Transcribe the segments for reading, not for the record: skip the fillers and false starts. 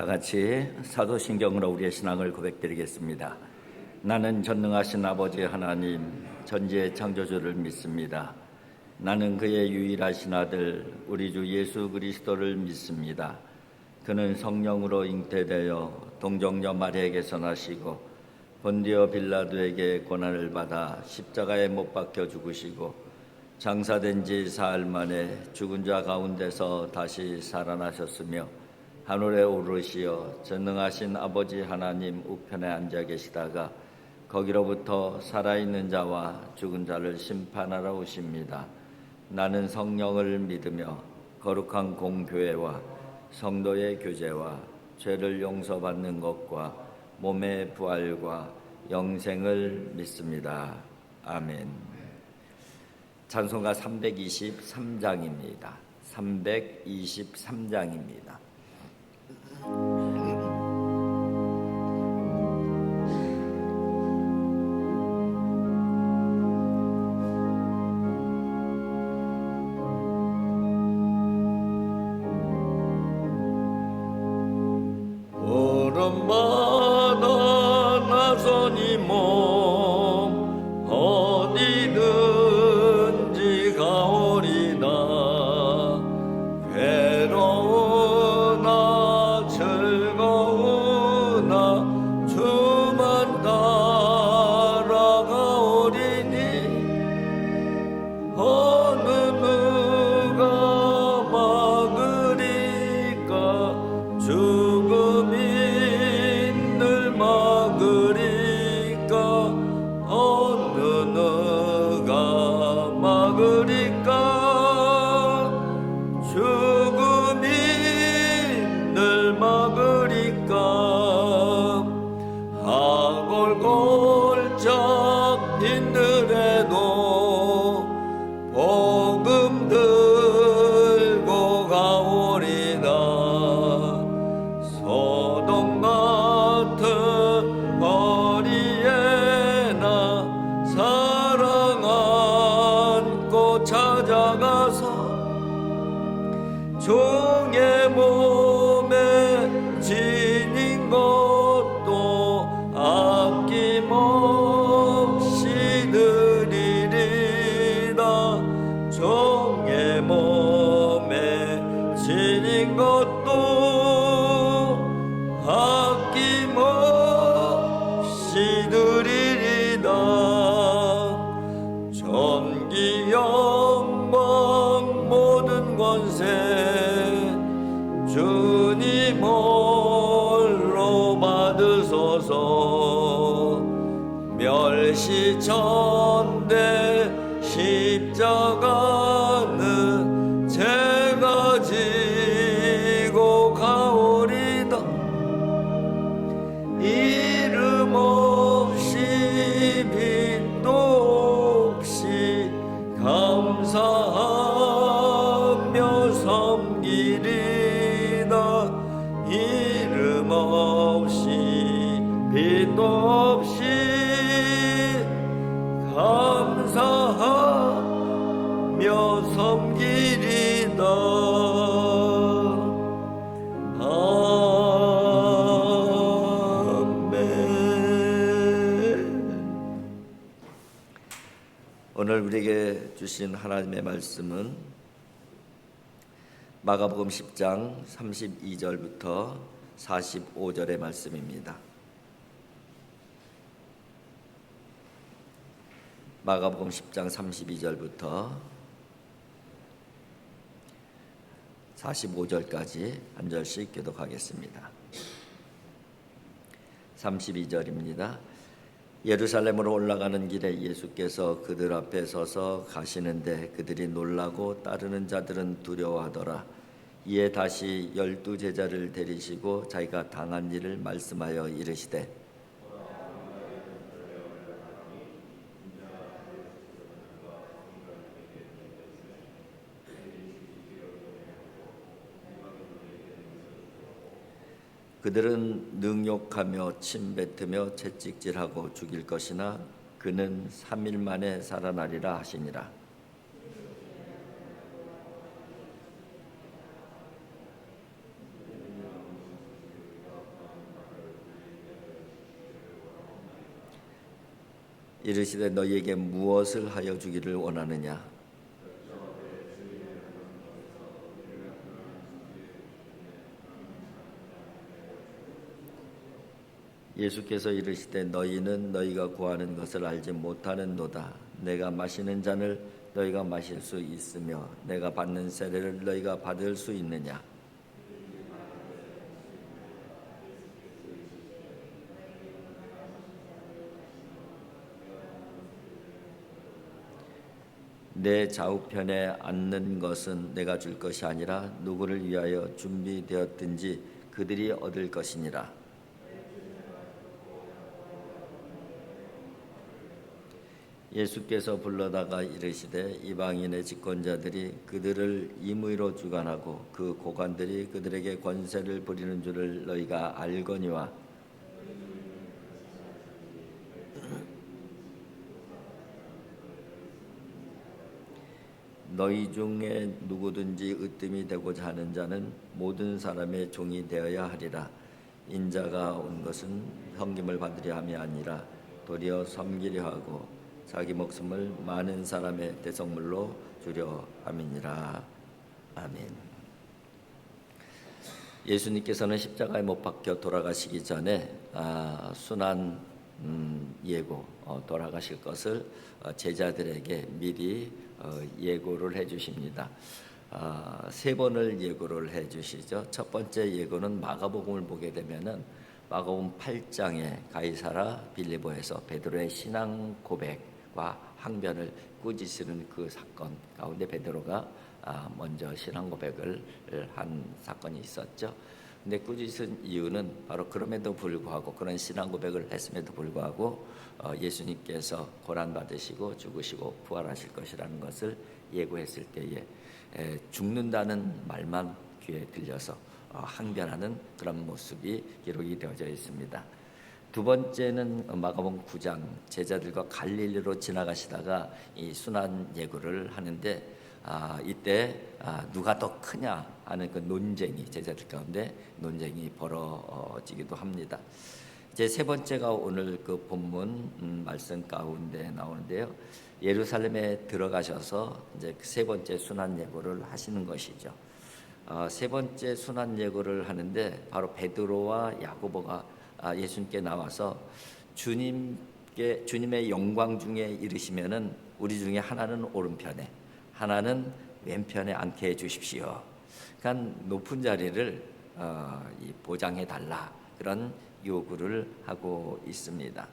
다 같이 사도신경으로 우리의 신앙을 고백드리겠습니다. 나는 전능하신 아버지 하나님 전지의 창조주를 믿습니다. 나는 그의 유일하신 아들 우리 주 예수 그리스도를 믿습니다. 그는 성령으로 잉태되어 동정녀 마리아에게서 나시고 본디오 빌라도에게 고난을 받아 십자가에 못 박혀 죽으시고 장사된 지 사흘 만에 죽은 자 가운데서 다시 살아나셨으며 하늘에 오르시어 전능하신 아버지 하나님 우편에 앉아 계시다가 거기로부터 살아있는 자와 죽은 자를 심판하러 오십니다. 나는 성령을 믿으며 거룩한 공교회와 성도의 교제와 죄를 용서받는 것과 몸의 부활과 영생을 믿습니다. 아멘. 찬송가 323장입니다. 323장입니다. 오름마다 나서니 몸 어디든지 가오리나 괴로우나 즐거우나 주만 따라가오리니 어느 누가 막으리까 죽음이 늘 막으리까 어느 누가 막으리까 죽음이 늘 막으리까 하골골짝 빈들에도 복음 들고 가오리나 소돔 같은 거리에나 사랑 안고 찾아가서 종의 몸에 지닌 것도 아낌없이 드리리라 종의 몸에 지닌 것도 아낌없이 드리리라 전기 영광 모든 권세 주님 홀로 받으소서 멸시천대 십자가는 제가 지고 가오리다 이름 없이 빚도 없이 감사하며 섬기리다 이름 없이 빚도 없이 감사하며 섬기리다. 오늘 우리에게 주신 하나님의 말씀은 마가복음 10장 32절부터 45절의 말씀입니다. 마가복음 10장 32절부터 45절까지 한 절씩 교독하겠습니다. 32절입니다. 예루살렘으로 올라가는 길에 예수께서 그들 앞에 서서 가시는데 그들이 놀라고 따르는 자들은 두려워하더라. 이에 다시 12 제자를 데리시고 자기가 당한 일을 말씀하여 이르시되 그들은 능욕하며 침뱉으며 채찍질하고 죽일 것이나 그는 3일 만에 살아나리라 하시니라. 이르시되 너희에게 무엇을 하여 주기를 원하느냐. 예수께서 이르시되 너희는 너희가 구하는 것을 알지 못하는도다. 내가 마시는 잔을 너희가 마실 수 있으며 내가 받는 세례를 너희가 받을 수 있느냐. 내 좌우편에 앉는 것은 내가 줄 것이 아니라 누구를 위하여 준비되었든지 그들이 얻을 것이니라. 예수께서 불러다가 이르시되 이방인의 집권자들이 그들을 임의로 주관하고 그 고관들이 그들에게 권세를 부리는 줄을 너희가 알거니와 너희 중에 누구든지 으뜸이 되고자 하는 자는 모든 사람의 종이 되어야 하리라. 인자가 온 것은 섬김을 받으려 함이 아니라 도리어 섬기려 하고 자기 목숨을 많은 사람의 대성물로 주려 함이니라. 아멘. 예수님께서는 십자가에 못 박혀 돌아가시기 전에 순환 예고 돌아가실 것을 제자들에게 미리 예고를 해주십니다. 세 번을 예고를 해주시죠. 첫 번째 예고는 마가복음을 보게 되면은 마가복음 8장에 가이사라 빌립보에서 베드로의 신앙 고백과 항변을 꾸짖으는 그 사건 가운데 베드로가 먼저 신앙 고백을 한 사건이 있었죠. 근데 꾸짖은 이유는 바로 그럼에도 불구하고 그런 신앙 고백을 했음에도 불구하고 예수님께서 고난 받으시고 죽으시고 부활하실 것이라는 것을 예고했을 때에 죽는다는 말만 귀에 들려서 항변하는 그런 모습이 기록이 되어져 있습니다. 두 번째는 마가복음 9장 제자들과 갈릴리로 지나가시다가 이 순환 예고를 하는데 이때 누가 더 크냐 하는 그 논쟁이 제자들 가운데 논쟁이 벌어지기도 합니다. 이제 세 번째가 오늘 그 본문 말씀 가운데 나오는데요. 예루살렘에 들어가셔서 이제 세 번째 순환 예고를 하시는 것이죠. 세 번째 순환 예고를 하는데 바로 베드로와 야고보가 예수님께 나와서 주님의 영광 중에 이르시면은 우리 중에 하나는 오른편에 하나는 왼편에 앉게 해주십시오. 그러니까 높은 자리를 보장해 달라 그런 요구를 하고 있습니다.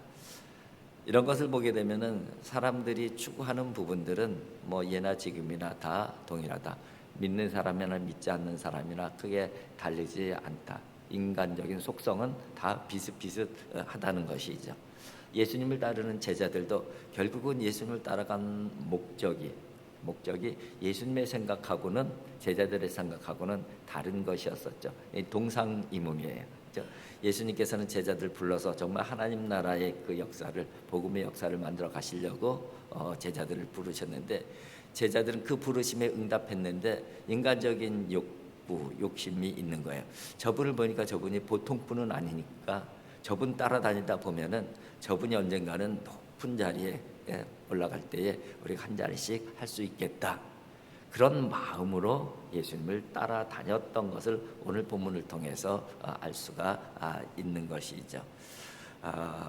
이런 것을 보게 되면은 사람들이 추구하는 부분들은 뭐 예나 지금이나 다 동일하다. 믿는 사람이나 믿지 않는 사람이나 크게 다르지 않다. 인간적인 속성은 다 비슷비슷하다는 것이죠. 예수님을 따르는 제자들도 결국은 예수님을 따라간 목적이 예수님의 생각하고는 제자들의 생각하고는 다른 것이었었죠. 동상이몽이에요. 그렇죠? 예수님께서는 제자들 불러서 정말 하나님 나라의 그 역사를 복음의 역사를 만들어 가시려고 제자들을 부르셨는데 제자들은 그 부르심에 응답했는데 인간적인 욕심이 있는 거예요. 저분을 보니까 저분이 보통 분은 아니니까 저분 따라다니다 보면은 저분이 언젠가는 높은 자리에 올라갈 때에 우리가 한 자리씩 할 수 있겠다. 그런 마음으로 예수님을 따라다녔던 것을 오늘 본문을 통해서 알 수가 있는 것이죠.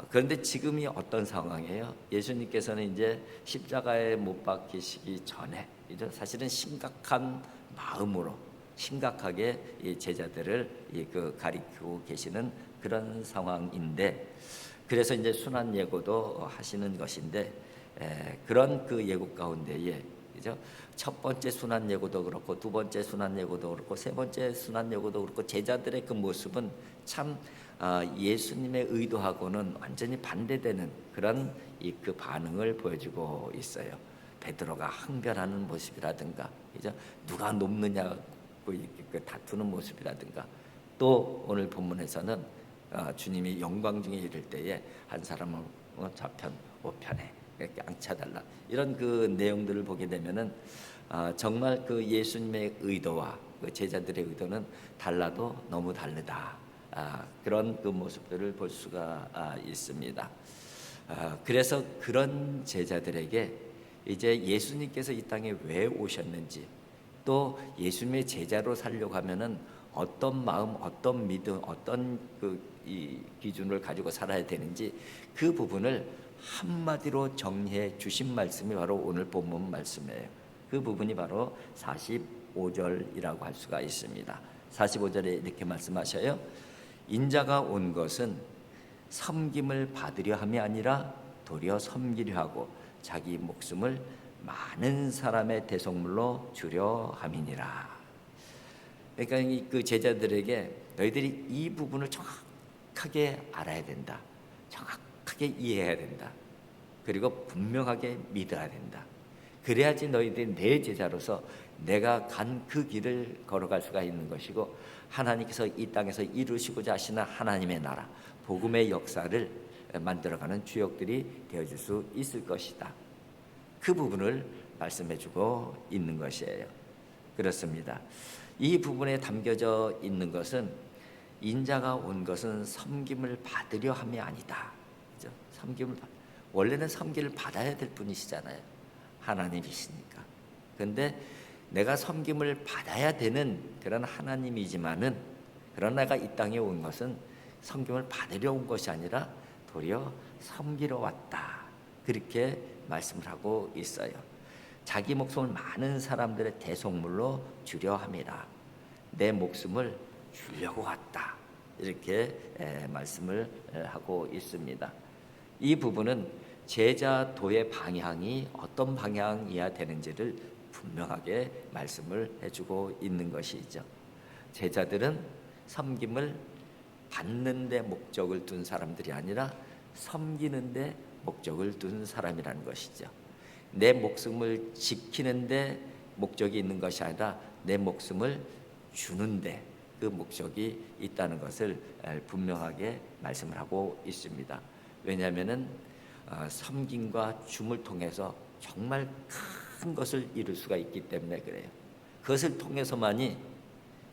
그런데 지금이 어떤 상황이에요? 예수님께서는 이제 십자가에 못 박히시기 전에 사실은 심각한 마음으로 심각하게 이 제자들을 가리키고 계시는 그런 상황인데 그래서 이제 순환 예고도 하시는 것인데 그런 그 예고 가운데에 그죠? 첫 번째 순환 예고도 그렇고 두 번째 순환 예고도 그렇고 세 번째 순환 예고도 그렇고 제자들의 그 모습은 참 예수님의 의도하고는 완전히 반대되는 그런 그 반응을 보여주고 있어요. 베드로가 항변하는 모습이라든가, 그죠? 누가 높느냐고 다투는 모습이라든가, 또 오늘 본문에서는 주님이 영광 중에 이를 때에 한 사람은 좌편 우편에 이렇게 앉혀달라 이런 그 내용들을 보게 되면은 정말 그 예수님의 의도와 그 제자들의 의도는 달라도 너무 다르다. 그런 그 모습들을 볼 수가 있습니다. 그래서 그런 제자들에게 이제 예수님께서 이 땅에 왜 오셨는지, 또 예수님의 제자로 살려고 하면은 어떤 마음, 어떤 믿음, 어떤 이 기준을 가지고 살아야 되는지, 그 부분을 한마디로 정리해 주신 말씀이 바로 오늘 본문 말씀이에요. 그 부분이 바로 45절이라고 할 수가 있습니다. 45절에 이렇게 말씀하셔요. 인자가 온 것은 섬김을 받으려 함이 아니라 도리어 섬기려 하고 자기 목숨을 많은 사람의 대속물로 주려 함이니라. 그러니까 그 제자들에게 너희들이 이 부분을 정확하게 알아야 된다, 정확하게 이해해야 된다, 그리고 분명하게 믿어야 된다. 그래야지 너희들이 내 제자로서 내가 간 그 길을 걸어갈 수가 있는 것이고, 하나님께서 이 땅에서 이루시고자 하시는 하나님의 나라, 복음의 역사를 만들어가는 주역들이 되어줄 수 있을 것이다. 그 부분을 말씀해주고 있는 것이에요. 그렇습니다. 이 부분에 담겨져 있는 것은 인자가 온 것은 섬김을 받으려 함이 아니다. 그죠? 원래는 섬김을 받아야 될 분이시잖아요. 하나님이시니까. 그런데 내가 섬김을 받아야 되는 그런 하나님이지만은, 그러나 내가 이 땅에 온 것은 섬김을 받으려 온 것이 아니라 도리어 섬기러 왔다. 그렇게 말씀을 하고 있어요. 자기 목숨을 많은 사람들의 대속물로 주려 함이라. 내 목숨을 주려고 왔다. 이렇게 말씀을 하고 있습니다. 이 부분은 제자도의 방향이 어떤 방향이어야 되는지를 분명하게 말씀을 해주고 있는 것이죠. 제자들은 섬김을 받는 데 목적을 둔 사람들이 아니라 섬기는 데 목적을 둔 사람이라는 것이죠. 내 목숨을 지키는 데 목적이 있는 것이 아니라 내 목숨을 주는 데 그 목적이 있다는 것을 분명하게 말씀을 하고 있습니다. 왜냐하면은 섬김과 줌을 통해서 정말 큰 것을 이룰 수가 있기 때문에 그래요. 그것을 통해서만이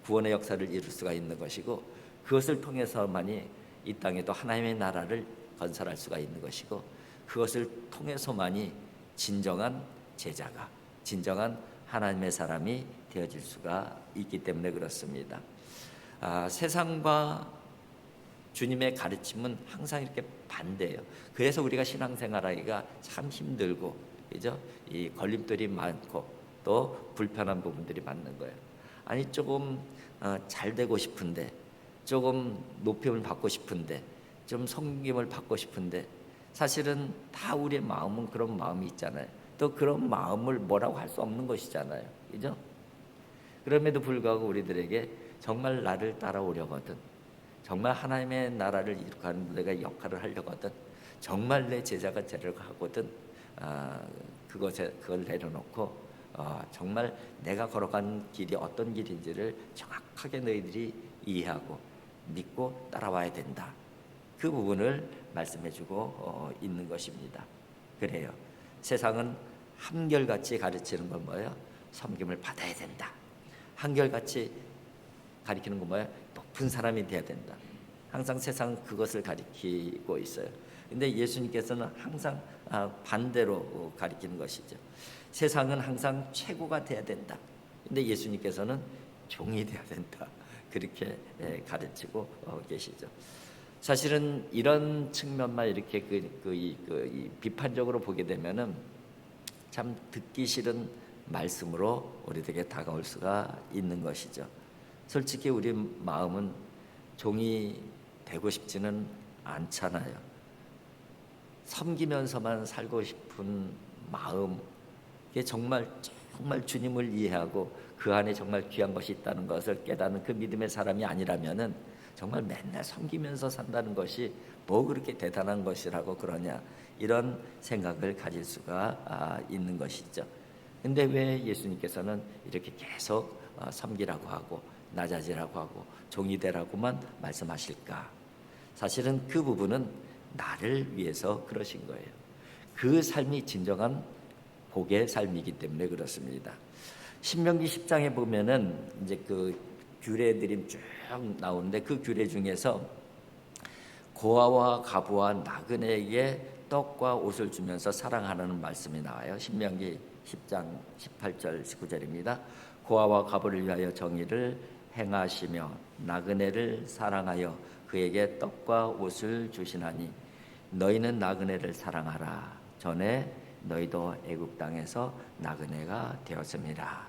구원의 역사를 이룰 수가 있는 것이고, 그것을 통해서만이 이 땅에도 하나님의 나라를 건설할 수가 있는 것이고, 그것을 통해서만이 진정한 제자가, 진정한 하나님의 사람이 되어질 수가 있기 때문에 그렇습니다. 세상과 주님의 가르침은 항상 이렇게 반대예요. 그래서 우리가 신앙생활하기가 참 힘들고, 그죠? 이 걸림돌이 많고 또 불편한 부분들이 많은 거예요. 아니 조금 잘 되고 싶은데, 조금 높임을 받고 싶은데, 좀 섬김을 받고 싶은데, 사실은 다 우리의 마음은 그런 마음이 있잖아요. 또 그런 마음을 뭐라고 할 수 없는 것이잖아요. 그죠? 그럼에도 불구하고 우리들에게 정말 나를 따라오려거든, 정말 하나님의 나라를 이룩하는 내가 역할을 하려거든, 정말 내 제자가 되려고 하거든, 그걸 내려놓고 정말 내가 걸어간 길이 어떤 길인지를 정확하게 너희들이 이해하고 믿고 따라와야 된다. 그 부분을 말씀해주고 있는 것입니다. 그래요. 세상은 한결같이 가르치는 건 뭐예요? 섬김을 받아야 된다. 한결같이 가리키는 건 뭐예요? 높은 사람이 돼야 된다. 항상 세상은 그것을 가리키고 있어요. 근데 예수님께서는 항상 반대로 가리키는 것이죠. 세상은 항상 최고가 돼야 된다. 근데 예수님께서는 종이 돼야 된다. 그렇게 가르치고 계시죠. 사실은 이런 측면만 이렇게 비판적으로 보게 되면은 참 듣기 싫은 말씀으로 우리에게 다가올 수가 있는 것이죠. 솔직히 우리 마음은 종이 되고 싶지는 않잖아요. 섬기면서만 살고 싶은 마음, 그게 정말 주님을 이해하고 그 안에 정말 귀한 것이 있다는 것을 깨닫는 그 믿음의 사람이 아니라면은 정말 맨날 섬기면서 산다는 것이 뭐 그렇게 대단한 것이라고 그러냐, 이런 생각을 가질 수가 있는 것이죠. 근데 왜 예수님께서는 이렇게 계속 섬기라고 하고 낮아지라고 하고 종이 되라고만 말씀하실까? 사실은 그 부분은 나를 위해서 그러신 거예요. 그 삶이 진정한 복의 삶이기 때문에 그렇습니다. 신명기 10장에 보면은 이제 그 규례들이 쭉 나오는데, 그 규례 중에서 고아와 가부와 나그네에게 떡과 옷을 주면서 사랑하라는 말씀이 나와요. 신명기 10장 18절 19절입니다. 고아와 과부를 위하여 정의를 행하시며 나그네를 사랑하여 그에게 떡과 옷을 주시나니 너희는 나그네를 사랑하라. 전에 너희도 애굽 땅에서 나그네가 되었습니다.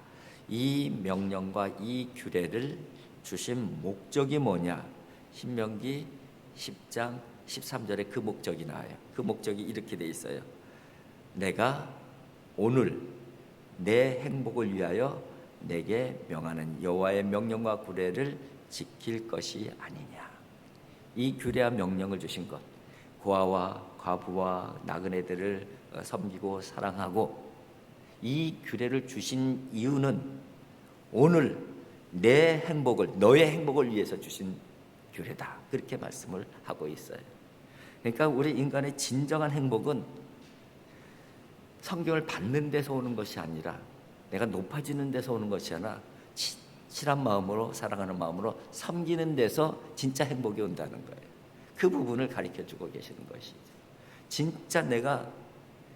이 명령과 이 규례를 주신 목적이 뭐냐? 신명기 10장 13절에 그 목적이 나와요. 그 목적이 이렇게 돼 있어요. 내가 오늘 내 행복을 위하여 내게 명하는 여호와의 명령과 규례를 지킬 것이 아니냐. 이 규례와 명령을 주신 것, 고아와 과부와 나그네들을 섬기고 사랑하고, 이 규례를 주신 이유는 오늘 내 행복을, 너의 행복을 위해서 주신 규례다. 그렇게 말씀을 하고 있어요. 그러니까 우리 인간의 진정한 행복은 성경을 받는 데서 오는 것이 아니라, 내가 높아지는 데서 오는 것이 아니라 친한 마음으로, 사랑하는 마음으로 섬기는 데서 진짜 행복이 온다는 거예요. 그 부분을 가르쳐주고 계시는 것이죠. 진짜 내가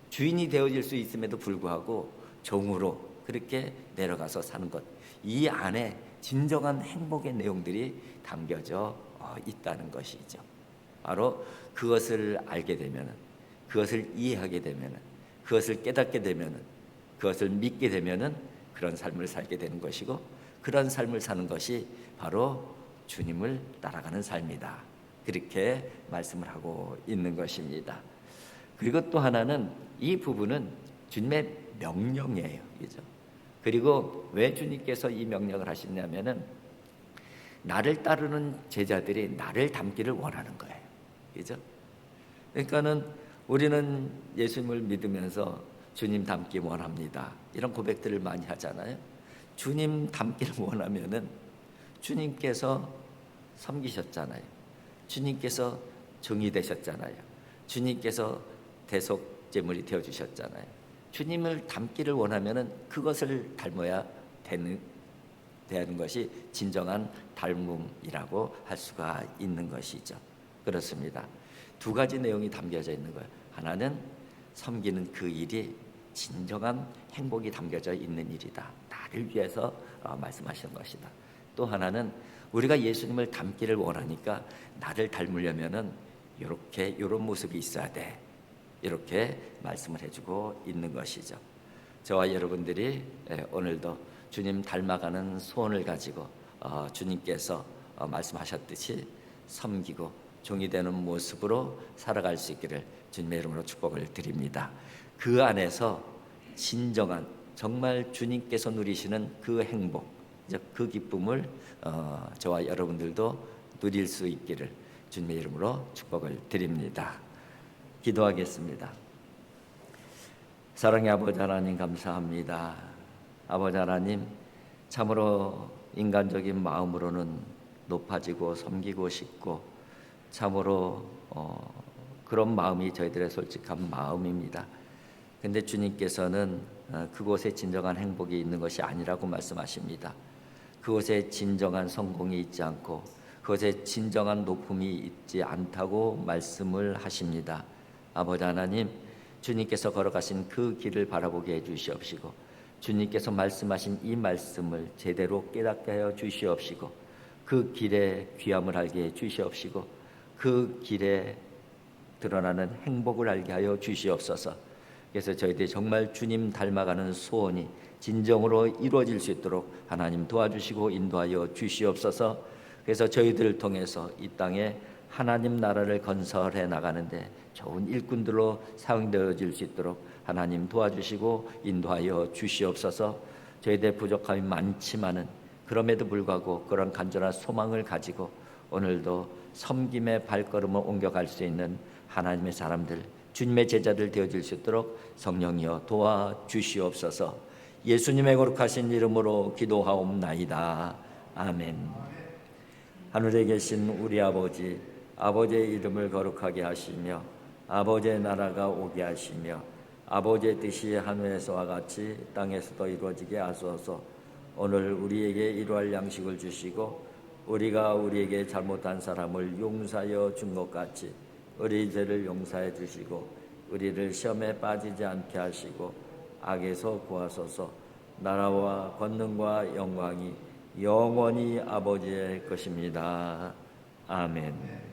주인이 되어질 수 있음에도 불구하고 종으로 그렇게 내려가서 사는 것, 이 안에 진정한 행복의 내용들이 담겨져 있다는 것이죠. 바로 그것을 알게 되면, 그것을 이해하게 되면, 그것을 깨닫게 되면, 그것을 믿게 되면 그런 삶을 살게 되는 것이고, 그런 삶을 사는 것이 바로 주님을 따라가는 삶이다. 그렇게 말씀을 하고 있는 것입니다. 그리고 또 하나는, 이 부분은 주님의 명령이에요. 그죠? 그리고 왜 주님께서 이 명령을 하시냐면은 나를 따르는 제자들이 나를 닮기를 원하는 거예요. 그죠? 그러니까는 우리는 예수님을 믿으면서 주님 닮기 원합니다. 이런 고백들을 많이 하잖아요. 주님 닮기를 원하면은 주님께서 섬기셨잖아요. 주님께서 정이 되셨잖아요. 주님께서 대속제물이 되어 주셨잖아요. 주님을 닮기를 원하면은 그것을 닮아야 되는 것이 진정한 닮음이라고 할 수가 있는 것이죠. 그렇습니다. 두 가지 내용이 담겨져 있는 거예요. 하나는 섬기는 그 일이 진정한 행복이 담겨져 있는 일이다. 나를 위해서 말씀하시는 것이다. 또 하나는 우리가 예수님을 닮기를 원하니까 나를 닮으려면은 이런 모습이 있어야 돼. 이렇게 말씀을 해주고 있는 것이죠. 저와 여러분들이 오늘도 주님 닮아가는 소원을 가지고 주님께서 말씀하셨듯이 섬기고 종이 되는 모습으로 살아갈 수 있기를 주님의 이름으로 축복을 드립니다. 그 안에서 진정한, 정말 주님께서 누리시는 그 행복, 그 기쁨을 저와 여러분들도 누릴 수 있기를 주님의 이름으로 축복을 드립니다. 기도하겠습니다. 사랑의 아버지 하나님, 감사합니다. 아버지 하나님, 참으로 인간적인 마음으로는 높아지고 섬기고 싶고 참으로 그런 마음이 저희들의 솔직한 마음입니다. 근데 주님께서는 그곳에 진정한 행복이 있는 것이 아니라고 말씀하십니다. 그곳에 진정한 성공이 있지 않고 그것에 진정한 높음이 있지 않다고 말씀을 하십니다. 아버지 하나님, 주님께서 걸어가신 그 길을 바라보게 해주시옵시고 주님께서 말씀하신 이 말씀을 제대로 깨닫게 하여 주시옵시고 그 길에 귀함을 알게 해주시옵시고 그 길에 드러나는 행복을 알게 하여 주시옵소서. 그래서 저희들이 정말 주님 닮아가는 소원이 진정으로 이루어질 수 있도록 하나님 도와주시고 인도하여 주시옵소서. 그래서 저희들을 통해서 이 땅에 하나님 나라를 건설해 나가는데 좋은 일꾼들로 사용되어질 수 있도록 하나님 도와주시고 인도하여 주시옵소서. 저희들의 부족함이 많지만은 그럼에도 불구하고 그런 간절한 소망을 가지고 오늘도 섬김의 발걸음을 옮겨갈 수 있는 하나님의 사람들, 주님의 제자들 되어질 수 있도록 성령이여 도와주시옵소서. 예수님의 거룩하신 이름으로 기도하옵나이다. 아멘. 하늘에 계신 우리 아버지, 아버지의 이름을 거룩하게 하시며 아버지의 나라가 오게 하시며 아버지의 뜻이 하늘에서와 같이 땅에서도 이루어지게 하소서. 오늘 우리에게 일용할 양식을 주시고 우리가 우리에게 잘못한 사람을 용서하여 준 것 같이 우리 죄를 용서해 주시고 우리를 시험에 빠지지 않게 하시고 악에서 구하소서. 나라와 권능과 영광이 영원히 아버지의 것입니다. 아멘.